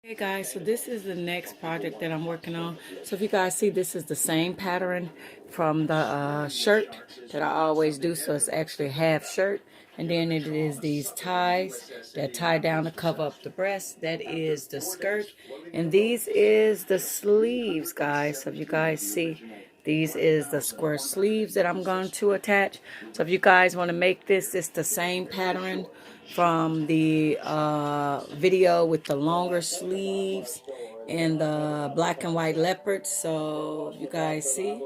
Hey guys, so this is the next project that I'm working on. So if you guys see, this is the same pattern from the shirt that I always do. So it's actually a half shirt, and then it is these ties that tie down to cover up the breast. That is the skirt, and these is the sleeves, guys. So if you guys see, these is the square sleeves that I'm going to attach. So if you guys want to make this, it's the same pattern from the video with the longer sleeves and the black and white leopard. So you guys see,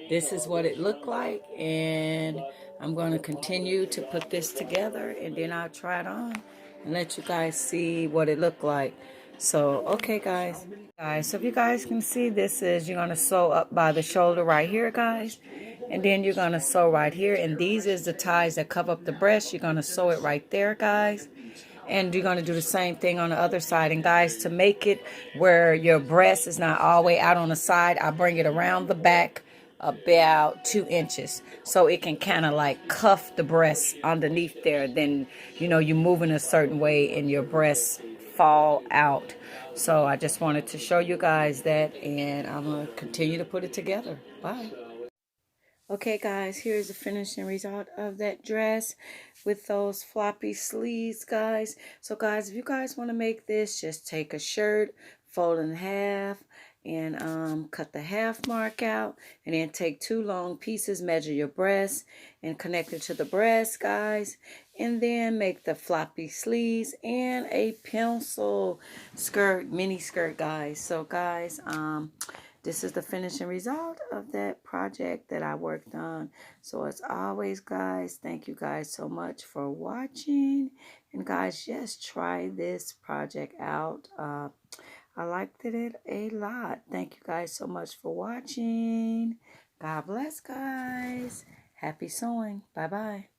this is what it looked like, and I'm going to continue to put this together, and then I'll try it on and let you guys see what it looked like. So okay guys, so if you guys can see, this is, you're going to sew up by the shoulder right here, guys, and then you're going to sew right here, and these is the ties that cover up the breast. You're going to sew it right there, guys, and you're going to do the same thing on the other side. And guys, to make it where your breast is not all the way out on the side, I bring it around the back about 2 inches, so it can kind of like cuff the breast underneath there. Then you're moving a certain way and your breasts fall out. So I just wanted to show you guys that, and I'm gonna continue to put it together. Bye. Okay guys, here's the finishing result of that dress with those floppy sleeves, guys. So guys, if you guys want to make this, just take a shirt, fold it in half, and cut the half mark out, and then take 2 long pieces, measure your breast and connect it to the breast, guys, and then make the floppy sleeves and a pencil skirt, mini skirt, guys. So guys, this is the finishing result of that project that I worked on. So as always, guys, thank you guys so much for watching. And guys, just try this project out. I liked it a lot. Thank you guys so much for watching. God bless, guys. Happy sewing. Bye-bye.